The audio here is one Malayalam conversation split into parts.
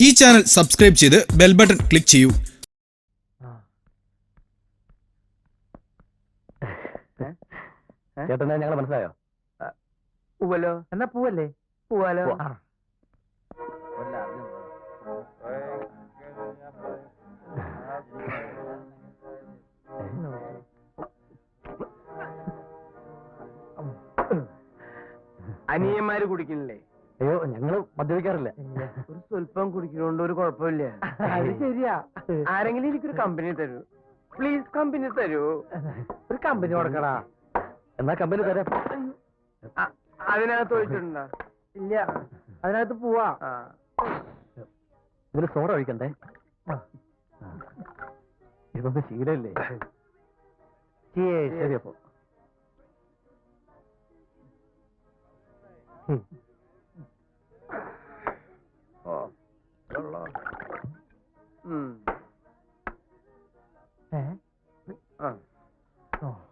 ഈ ചാനൽ സബ്സ്ക്രൈബ് ചെയ്ത് ബെൽ ബട്ടൺ ക്ലിക്ക് ചെയ്യൂ. ചേട്ടനെ ഞങ്ങൾ മനസ്സിലായോ? പൂവല്ലോ എന്നാ പൂവല്ലേ? പൂവാലോ. അനിയന്മാര് കുടിക്കണില്ലേ? അയ്യോ, ഞങ്ങള് മദ്യപിക്കാറില്ല. ഒരു സ്വല്പം കുടിക്കണോണ്ട് ഒരു കുഴപ്പമില്ല. അത് ശരിയാ. ആരെങ്കിലും എനിക്കൊരു കമ്പനി തരൂ, പ്ലീസ്. കമ്പനി തരൂ. ഒരു കമ്പനി കൊടുക്കടാ. എന്നാ കമ്പനി തരാം. അതിനകത്ത് ഒഴിച്ചിട്ടുണ്ടോ? ഇല്ല, അതിനകത്ത് പോവാ. ഇതിന് സോഡ ഒഴിക്കണ്ടേ? ഇതൊന്നും ശീലല്ലേ? ശരി. അപ്പോ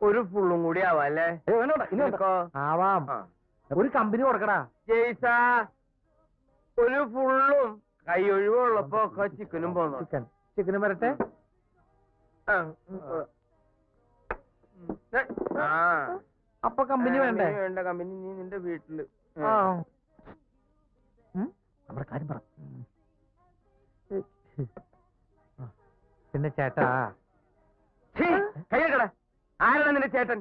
ഒരു ഫുള്ളും കൂടി ആവാം അല്ലേ? ആവാം. ഒരു കമ്പനി കൊടുക്കടാ. ജയ്സാ, ഒരു ഫുള്ളും കൈ ഒഴിവുള്ളപ്പോ ഒക്കെ ചിക്കനും പോന്നു. ചിക്കനും വരട്ടെ. അപ്പൊ കമ്പനി വേണ്ടേ? വേണ്ട കമ്പനി. നീ നിന്റെ വീട്ടില് നമ്മുടെ കാര്യം പറ. പിന്നെ ചേട്ടാ, കയ്യക്കട. ആരാണ് നിന്റെ ചേട്ടൻ?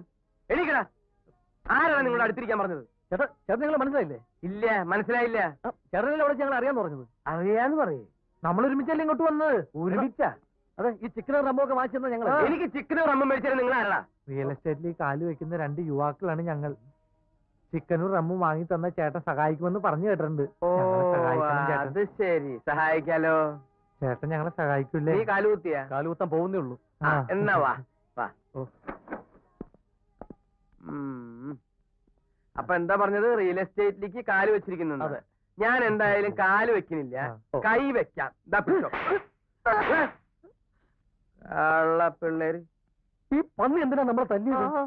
എണീക്കടാ. ആരാണ് നിങ്ങളോട് അടുത്തിരിക്കാൻ പറഞ്ഞത്? ചേട്ടാ, ചേട്ടൻ നിങ്ങൾ മനസ്സിലായില്ലേ? ഇല്ല, മനസ്സിലായില്ല. ചേട്ടനല്ലേ അവിടെ ഞങ്ങൾ അറിയാന്ന് പറഞ്ഞത്? അറിയാന്ന് പറയേ. നമ്മൾ ഒരുമിച്ചല്ലേ ഇങ്ങോട്ട് വന്നത്? ഒരുമിച്ച? അതെ, ഈ ചിക്കനും റമ്മൊക്കെ വാങ്ങിച്ചെന്ന ഞങ്ങൾ. എനിക്ക് ചിക്കനും റമ്മും മേടിച്ചാൽ നിങ്ങൾ ആരാ? റിയൽ എസ്റ്റേറ്റിൽ കാല് വെക്കുന്ന 2 യുവാക്കളാണ് ഞങ്ങൾ. ചിക്കനും റമ്മും വാങ്ങി തന്ന ചേട്ടൻ സഹായിക്കുമെന്ന് പറഞ്ഞു കേട്ടിട്ടുണ്ട്. ഓ, അത് ശരി. സഹായിക്കാലോ. ചേട്ടൻ ഞങ്ങളെ സഹായിക്കൂലേ? നീ കാലുകുത്തിയാ? കാലുകുത്താൻ പോകുന്നേ ഉള്ളൂ. എന്നാ വാ. അപ്പൊ എന്താ പറഞ്ഞത്? റിയൽ എസ്റ്റേറ്റിലേക്ക് കാല് വെച്ചിരിക്കുന്നു. അതെ. ഞാൻ എന്തായാലും കാല് വെക്കുന്നില്ല, കൈ വെക്കാം. പിള്ളേര് ഈ പന്നി എന്തിനാ നമ്മളെ തല്ലിയത്?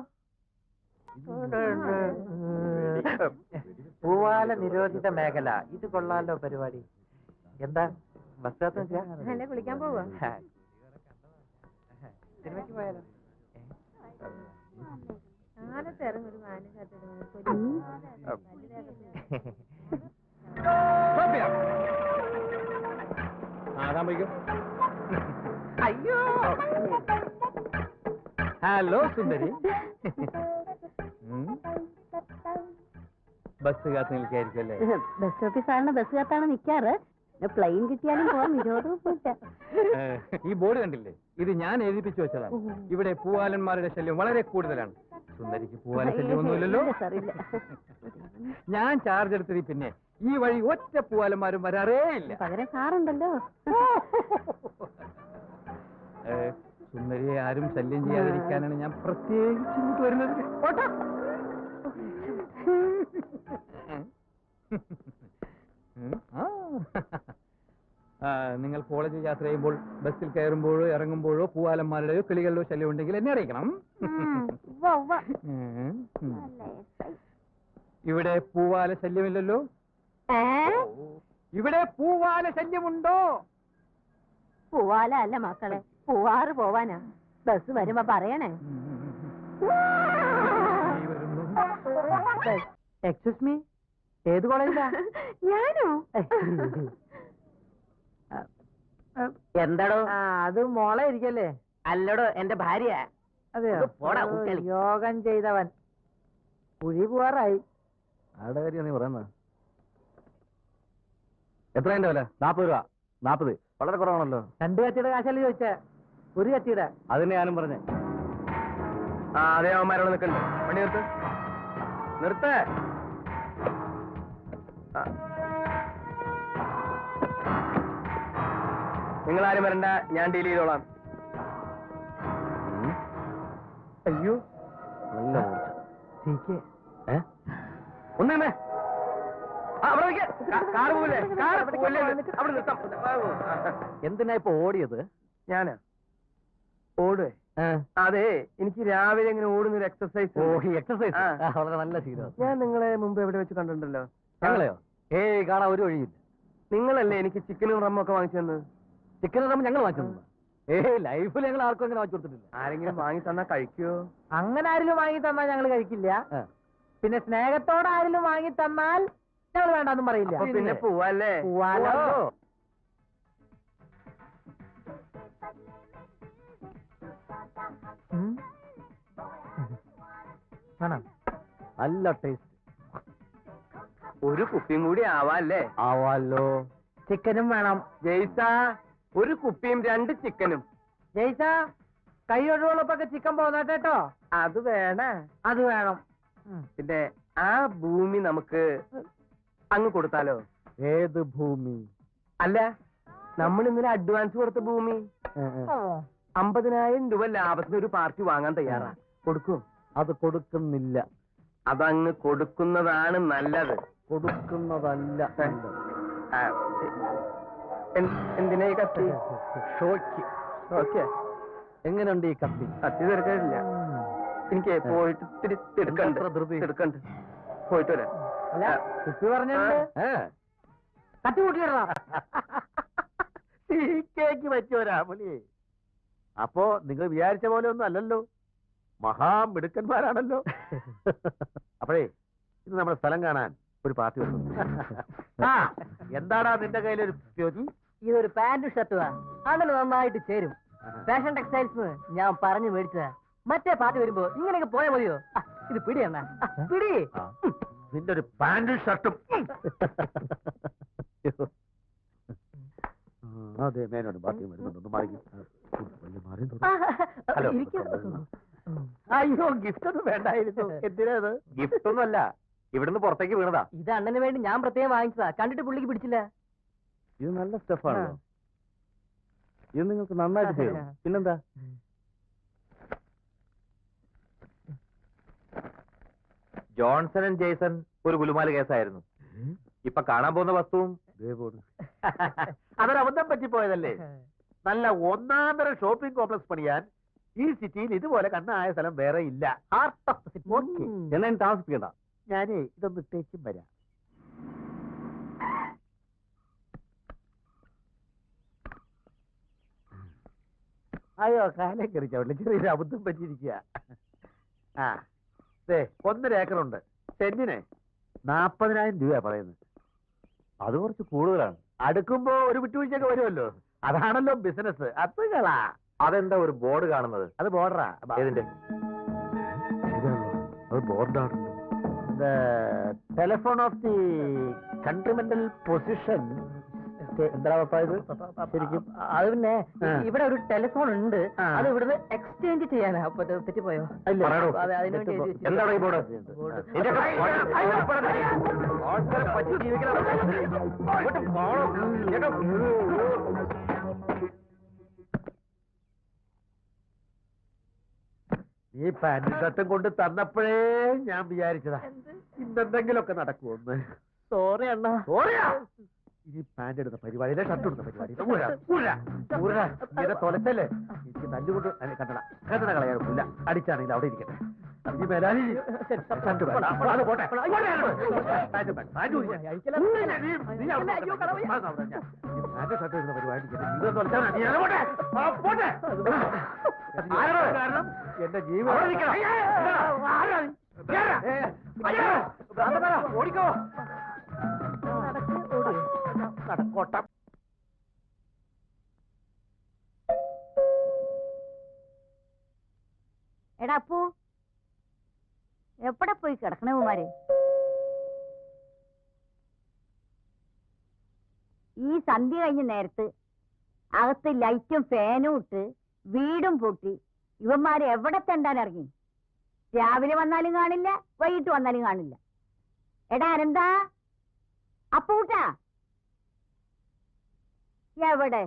പൂവാല നിരോധിത മേഖല. ഇത് കൊള്ളാലോ പരിപാടി. എന്താ ബസ് കുളിക്കാൻ പോവാ? സിനിമയ്ക്ക് പോയാലോ? അയ്യോ, ഹലോ സുന്ദരി. ബസ് കാത്ത് നിൽക്കായിരിക്കും അല്ലേ? ബസ് സ്റ്റോപ്പിൽ സാറിന് ബസ് കാത്താണ് നിൽക്കാറ്. പ്ലെയിൻ കിട്ടിയാലും പോവാൻ വിരോധമൊന്നുമില്ല. ഈ ബോർഡ് കണ്ടില്ലേ? ഇത് ഞാൻ എഴുതിപ്പിച്ചു വെച്ചതാണ്. ഇവിടെ പൂവാലന്മാരുടെ ശല്യം വളരെ കൂടുതലാണ്. സുന്ദരിക്ക് പൂവാല ശല്യമൊന്നുമില്ലല്ലോ? ഞാൻ ചാർജ് എടുത്തത് പിന്നെ ഈ വഴി ഒറ്റ പൂവാലന്മാരും വരാറേ ഇല്ല. പകരം സാറുണ്ടല്ലോ. സുന്ദരിയെ ആരും ശല്യം ചെയ്യാതിരിക്കാനാണ് ഞാൻ പ്രത്യേകിച്ച് ഇങ്ങോട്ട് വരുന്നത്. നിങ്ങൾ കോളേജ് യാത്ര ചെയ്യുമ്പോൾ ബസ്സിൽ കയറുമ്പോഴോ ഇറങ്ങുമ്പോഴോ പൂവാലന്മാരുടെയോ കിളികളുടെയോ ശല്യം ഉണ്ടെങ്കിൽ എന്നെ അറിയിക്കണം. ഇവിടെ പൂവാല ശല്യമില്ലല്ലോ? ഇവിടെ പൂവാല ശല്യമുണ്ടോ? പൂവാല അല്ല മക്കളെ, പൂവാറ് പോവാനാ. ബസ് വരുമ്പോ പറയണേ. എക്സ്ക്യൂസ് മീ, ഏത് കോളേജിലാ? ഞാനോ? എന്താടോ? അത് മോളെ ഇരിക്കല്ലേ? അല്ലടോ, എന്റെ ഭാര്യ. അതെയോ? പോടാ, യോഗം ചെയ്തവൻ. കുഴി പോവാറായി. ആടെ കാര്യം നീ പറയുന്ന എത്രയുണ്ട് വില? 40 രൂപ. 40 വളരെ കുറവാണല്ലോ. 2 കത്തിയുടെ കാശല്ലേ ചോദിച്ചേ? 1 കത്തിയുടെ. അതിനെ ഞാനും പറഞ്ഞേ. അതേ അവന്മാരോട് നിൽക്കണ്ടേ? പണി നിർത്ത്, നിർത്തേ. നിങ്ങളാരും വരണ്ട, ഞാൻ ഡീൽ ചെയ്തോളാം. അയ്യോ, നല്ല ഒന്നേ എന്തിനാ ഇപ്പൊ ഓടിയത്? ഞാനാ ഓടുവേ? അതെ, എനിക്ക് രാവിലെ ഇങ്ങനെ ഓടുന്ന ഒരു എക്സസൈസ്. എക്സസൈസ് വളരെ നല്ല ശീലം. ഞാൻ നിങ്ങളെ മുമ്പ് എവിടെ വെച്ച് കണ്ടിട്ടുണ്ടല്ലോ. ഞങ്ങളെയോ? കാണാൻ ഒരു വഴിയില്ല. നിങ്ങളല്ലേ എനിക്ക് ചിക്കനും റമ്മും ഒക്കെ വാങ്ങിച്ചു തന്നത്? ചിക്കൻ റമ്മ് ഞങ്ങൾ വാങ്ങിച്ചു. ലൈഫിൽ ഞങ്ങൾ ആർക്കും അങ്ങനെ വാങ്ങിച്ചു കൊടുത്തിട്ടില്ല. ആരെങ്കിലും വാങ്ങി തന്നാ കഴിക്കുവോ? അങ്ങനെ ആരെങ്കിലും വാങ്ങി തന്നാൽ ഞങ്ങൾ കഴിക്കില്ല. പിന്നെ സ്നേഹത്തോടെ ആരെങ്കിലും വാങ്ങി തന്നാൽ ഞങ്ങൾ വേണ്ടെന്നും പറയില്ല. അപ്പൊ പിന്നെ പോവാല്ലേ? പോവാലോ. നല്ല ടേസ്റ്റ്. ഒരു കുപ്പിയും കൂടി ആവാല്ലേ? ആവാലോ. ചിക്കനും വേണം. ജയ്സ, ഒരു കുപ്പിയും 2 ചിക്കനും. ജയ്സ, കൈ ഒഴിവുള്ളപ്പൊക്കെ ചിക്കൻ പോന്നേട്ടോ. അത് വേണേ? അത് വേണം. പിന്നെ ആ ഭൂമി നമുക്ക് അങ്ങ് കൊടുത്താലോ? ഏത് ഭൂമി? അല്ല, നമ്മൾ ഇന്നലെ അഡ്വാൻസ് കൊടുത്ത ഭൂമി 50,000 രൂപ ലാഭത്തിന് ഒരു പാർട്ടി വാങ്ങാൻ തയ്യാറാ. കൊടുക്കും? അത് കൊടുക്കുന്നില്ല. അതങ്ങ് കൊടുക്കുന്നതാണ് നല്ലത്. കൊടുക്കുന്നതല്ല. ആ, എന്തിനാ ഈ കത്തി? ഷോയ്ക്ക്. ഓക്കെ, എങ്ങനെയുണ്ട് ഈ കത്തി? കത്തി തീർക്കാനില്ല. എനിക്ക് പോയിട്ട് തിടുക്കണ്ട്. പോയിട്ട് വരാം. അല്ല, കുപ്പി പറഞ്ഞിട്ടുണ്ട്. കത്തി കൂട്ടിയിടണം. കേക്ക് പറ്റിയോരാ പുലി. അപ്പോ നിങ്ങൾ വിചാരിച്ച പോലെ ഒന്നും അല്ലല്ലോ, മഹാമിടുക്കന്മാരാണല്ലോ. അപ്പോഴേ ഇത് നമ്മുടെ സ്ഥലം കാണാൻ ഒരു പാർട്ടി വന്നു. എന്താടാ നിന്റെ കയ്യിലൊരു ജ്യോതി? ഇതൊരു പാന്റും ഷർട്ടുവാ. അങ്ങനെ നന്നായിട്ട് ചേരും. ഫാഷൻ ടെക്സ്റ്റൈൽസ് ഞാൻ പറഞ്ഞു മേടിച്ചതാ. മറ്റേ പാർട്ടി വരുമ്പോ ഇങ്ങനെയൊക്കെ പോയാ മതിയോ? ഇത് പിടി എണ്ണ പിടി. നിന്റെ ഒരു പാന്റും ഷർട്ടും. അതെ, മേനോട് ബാക്കി വരുന്നുണ്ട്. ഹലോ. അയ്യോ, ഗിഫ്റ്റ് ഒന്നും വേണ്ടായിരുന്നു. എന്തിനാ? ഗിഫ്റ്റ് ഒന്നും അല്ല, ഇവിടുന്ന് പുറത്തേക്ക് വീണതാ. ഇത് അണ്ണന് വേണ്ടി ഞാൻ പ്രത്യേകം വാങ്ങിച്ചതാ. കണ്ടിട്ട് പുള്ളിക്ക് പിടിച്ചില്ല. ഇത് നല്ല സ്റ്റഫാണല്ലോ. ഇത് നിങ്ങൾക്ക് നന്നായിട്ട് ചെയ്യും. പിന്നെന്താ? ജോൺസൺ ആൻഡ് ജേസൺ ഒരു ഗുലുമാല കേസായിരുന്നു. ഇപ്പൊ കാണാൻ പോകുന്ന വസ്തുവും അതൊരു അബദ്ധം പറ്റിപ്പോയതല്ലേ. നല്ല ഒന്നാന്തരം ഷോപ്പിംഗ് കോംപ്ലക്സ് പണിയാൻ ഈ സിറ്റിയിൽ ഇതുപോലെ കണ്ണായ സ്ഥലം വേറെ ഇല്ല. എന്നാ താമസിപ്പിക്കണ്ട. ഞാനേ ഇതൊന്ന് ഇട്ടേച്ചും വരാം. അയ്യോ, കാലം കയറിച്ചവട്ടില്ല. ചെറിയൊരു അബദ്ധം പറ്റിയിരിക്കുക. ആ, 1.5 ഏക്കറുണ്ട്. സെന്റിന് 40,000 രൂപ പറയുന്നത്. അത് കുറച്ച് കൂടുതലാണ്. അടുക്കുമ്പോ ഒരു വിട്ടുവീഴ്ചയൊക്കെ വരുമല്ലോ. അതാണല്ലോ ബിസിനസ്. അതുകളാ. അതെന്താ ഒരു ബോർഡ് കാണുന്നത്? അത് ബോർഡറാ. ഏതിന്റെ? അത് ബോർഡാണ്. Telephone of the continental position. എന്താ ഇത് ശരിക്കും? അത് പിന്നെ ഇവിടെ ഒരു ടെലിഫോൺ ഉണ്ട്. അത് ഇവിടുന്ന് എക്സ്ചേഞ്ച് ചെയ്യാനാ. അപ്പൊ തെറ്റിപ്പോയോ? അതെ, അതിനുവേണ്ടി എഴുതി വെച്ചിരിക്കുന്നു. എന്താണ് ഈ ബോർഡ്? ഈ പാന്റും ഷർട്ടും കൊണ്ട് തന്നപ്പോഴേ ഞാൻ വിചാരിച്ചതാ ഇന്നെന്തെങ്കിലുമൊക്കെ നടക്കുമെന്ന്. സോറി അണ്ണ. സോറിയാ? ഇനി പാന്റ് എടുത്ത പരിപാടിയിലെ ഷർട്ട് എടുത്ത പരിപാടി തൊലത്തല്ലേ എനിക്ക് തല്ലുകൊണ്ട് കണ്ടട കളയാറില്ല. അടിച്ചാണെങ്കിൽ അവിടെ ഇരിക്കട്ടെ. ഇനി മേലാലി ഷർട്ട് വേണ്ട. അത് പോട്ടെ. പാന്റ് ഷർട്ട് എടുത്ത പരിപാടി കാരണം എന്റെ ജീവൻ ഓടിക്കോ. നടക്കോട്ടം. എടാ അപ്പു, എവിടെ പോയി കിടക്കണേ കുമാര്? ഈ സന്ധ്യ കഴിഞ്ഞ നേരത്ത് അകത്ത് ലൈറ്റും ഫാനും ഇട്ട് വീടും പൂട്ടി ഇവന്മാര് എവിടെ തെണ്ടാൻ ഇറങ്ങി? രാവിലെ വന്നാലും കാണില്ല, വൈകിട്ട് വന്നാലും കാണില്ല. എടാ അനന്താ, അപ്പൂട്ടാ എവിടെ?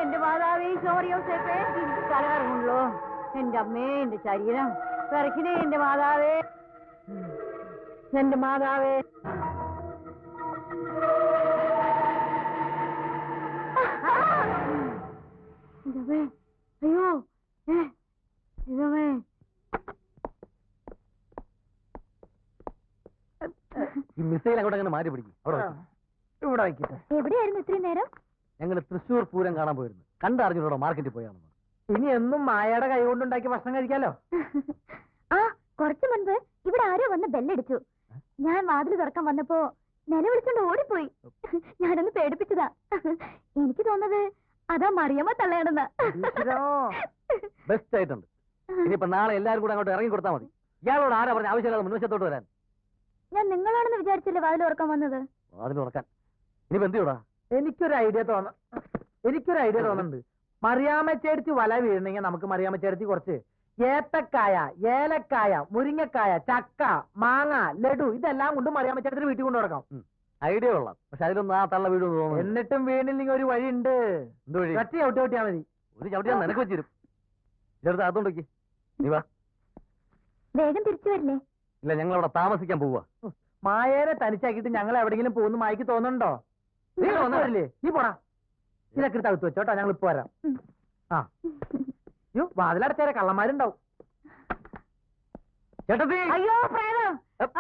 എന്റെ മാതാവേ, ഈശോ പറയോ സേപ്പേ എനിക്ക് തലകറങ്ങുള്ളൂ. എന്റെ അമ്മേ, എന്റെ ശരീരം വിറക്കിനെ, എന്റെ മാതാവേ, എന്റെ മാതാവേ. ഇതവേ, അയ്യോ, ഇതവേ. ഈ മിസൈൽ അങ്ങോട്ട് അങ്ങനെ മാറ്റി പിടിക്കും. അവിടെ ഇവിടെ വയ്ക്കട്ടെ. എവിടെയായിരുന്നു ഇത്രയും നേരം? ഞങ്ങൾ തൃശ്ശൂർ പൂരം കാണാൻ പോയിരുന്നു. കണ്ടറിഞ്ഞൂടെ മാർക്കറ്റിൽ പോയാണെന്ന്. ഇനി എന്നും മായയുടെ കൈ കൊണ്ടുണ്ടാക്കി ഭക്ഷണം കഴിക്കാലോ. ആ, കുറച്ചു മുൻപ് ഇവിടെ ആരോ വന്ന് ബെല്ലടിച്ചു. ഞാൻ വാതിൽ തുറക്കാൻ വന്നപ്പോ നിലവിളിച്ചോണ്ട് ഓടിപ്പോയി. ഞാനൊന്ന് പേടിപ്പിച്ചതാ. എനിക്ക് തോന്നുന്നത് അതാ മറിയമ്മ തള്ളയാണെന്ന്. ബെസ്റ്റ് ആയിട്ടുണ്ട്. ഇനിയിപ്പോ നാളെ എല്ലാവരും കൂടെ അങ്ങോട്ട് ഇറങ്ങി കൊടുത്താൽ മതി. ഇയാളോട് ആരാ പറഞ്ഞ ആവശ്യമില്ലാതെ മുൻവശത്തോട്ട് വരാൻ? ഞാൻ നിങ്ങളാണെന്ന് വിചാരിച്ചില്ലേ വാതിൽ തുറക്കാൻ വന്നത്. വാതിൽ തുറക്കാൻ ഇനിയിപ്പോ എന്തിയോടാ? എനിക്കൊരു ഐഡിയ തോന്നുന്നുണ്ട്. മറിയാമ്മച്ചേർത്തി വല വീഴണമെങ്കിൽ നമുക്ക് മറിയാമ്മച്ചേർത്തി കുറച്ച് ഏത്തക്കായ, ഏലക്കായ, മുരിങ്ങക്കായ, ചക്ക, മാങ്ങ, ലഡു ഇതെല്ലാം കൊണ്ട് മറിയാമ്മച്ചേർത്തിന് വീട്ടിൽ കൊണ്ടു നടക്കാം. ഐഡിയ കൊള്ളാം. പക്ഷെ അതിലൊന്നും ആ തള്ള വീട് തോന്നുന്നു. എന്നിട്ടും വീണില്ലെങ്കിൽ ഒരു വഴി ഉണ്ട്. എന്ത് വഴി? ചട്ടി ചവിട്ടിയാ മതി. ഒരു ചവിട്ടിയാ നിനക്ക് വെച്ചിരും. ചെറുത് അതുകൊണ്ടൊക്കെ നീ വാ. വേഗം തിരിച്ചു വരില്ലേ? ഇല്ല, ഞങ്ങൾ അവിടെ താമസിക്കാൻ പോവാ. മായേനെ തനിച്ചാക്കിയിട്ട് ഞങ്ങൾ എവിടെങ്കിലും പോകുന്ന മായ്ക്ക് തോന്നുന്നുണ്ടോ? നീ വന്നില്ലേ? നീ പോടാ. ഇതൊക്കെ എടുത്ത് അകത്ത് വെച്ചോട്ടാ, ഞങ്ങൾ ഇപ്പൊ വരാം. ആ, യോ വാതിലടച്ചേരെ കള്ളന്മാരുണ്ടാവും. ചേട്ടത്തി, അയ്യോ പ്രേതം.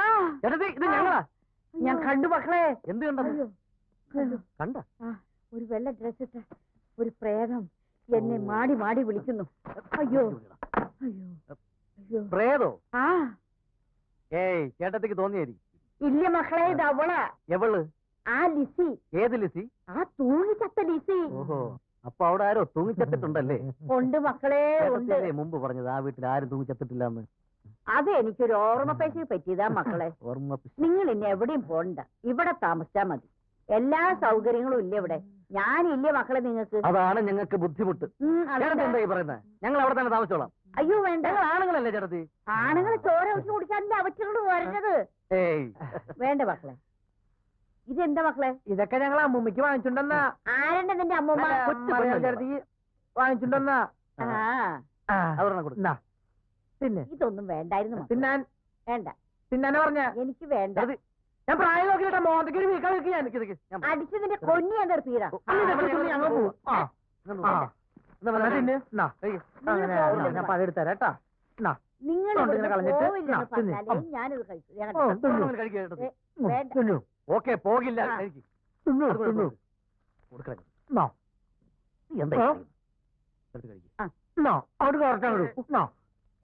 ആ, ചേട്ടത്തി, ഇത് ഞങ്ങളാ. ഞാൻ കണ്ടു മക്കളെ. എന്ത് കണ്ടത്? കണ്ട ഒരു വെള്ള ഡ്രസ് ഇട്ട ഒരു പ്രേതം എന്നെ മാടി മാടി വിളിക്കുന്നു. അയ്യോ അയ്യോ അയ്യോ. പ്രേതോ? ആ, ഏയ്, ചേട്ടത്തിക്ക് തോന്നിയായിരിക്കും. ഇല്ല മക്കളെ, ഇത് അവളാ. എവള്? ആ ലിസി. ഏത് ലിസി? ആ തൂങ്ങിച്ചത്ത ലിസി. ഓഹോ, അപ്പൊ അവിടെ ആരോ തൂങ്ങിച്ചത്തിട്ടുണ്ടല്ലേ? ഉണ്ട് മക്കളെ, ഉണ്ട്. ചേട്ടത്തിയല്ലേ മുമ്പ് പറഞ്ഞത് ആ വീട്ടിൽ ആരും തൂങ്ങിച്ചത്തിട്ടില്ല എന്ന്? അത് എനിക്കൊരു ഓർമ്മപ്പേശി പറ്റിയതാ മക്കളെ. ഓർമ്മ. നിങ്ങൾ ഇനി എവിടെയും പോണ്ട, ഇവിടെ താമസിച്ചാ മതി. എല്ലാ സൗകര്യങ്ങളും ഇല്ല ഇവിടെ. ഞാനില്ലേ മക്കളെ നിങ്ങൾക്ക്? അതാണ് ഞങ്ങൾക്ക് ബുദ്ധിമുട്ട്. ചേട്ടത്തി അതെന്താ? എന്താ ഈ പറയുന്നത്? ഞങ്ങൾ അവിടെ തന്നെ താമസിച്ചോളാം. അയ്യോ വേണ്ട. ഞങ്ങൾ ആണുങ്ങളല്ലേ ചേട്ടത്തി? ആണുങ്ങൾ ചോര വെച്ച് കുടിക്കാനുള്ള അവറ്റകളോട് വരുന്നത്. ഏയ്, വേണ്ട മക്കളെ. ഇതെന്താ മക്കളെ? ഇതൊക്കെ ഞങ്ങൾ അമ്മൂമ്മക്ക് വാങ്ങിച്ചിട്ടുണ്ടെന്നാ. ആരണ്ട നിന്റെ അമ്മൂമ്മ? വാങ്ങിച്ചിട്ടുണ്ടെന്നാ. ആ, അതൊരെണ്ണം കൊടു. പിന്നെ ഇതൊന്നും വേണ്ടായിരുന്നു മക്കളെ. തിന്നാൻ വേണ്ട, തിന്നാനെ പറഞ്ഞ എനിക്ക് വേണ്ട. ഞാൻ പ്രായം നോക്കിയിട്ടാ മോന്തയ്ക്ക് ഒരു വീക്കാ വെക്ക്. ഞാൻ അടിച്ചു നിന്റെ കൊന്നി ഞാൻ തീരാ. ഞങ്ങൾ പോവും. ഞാൻ പതെടുത്തരാ കേട്ടാ. നിങ്ങൾ ഇങ്ങനെ കളഞ്ഞിട്ട് പറഞ്ഞാലേ ഞാനിത് കഴിച്ചു. വേണ്ട. ഓക്കെ, പോകില്ല. എന്താ ആ. അവിടെ കറക്റ്റാ.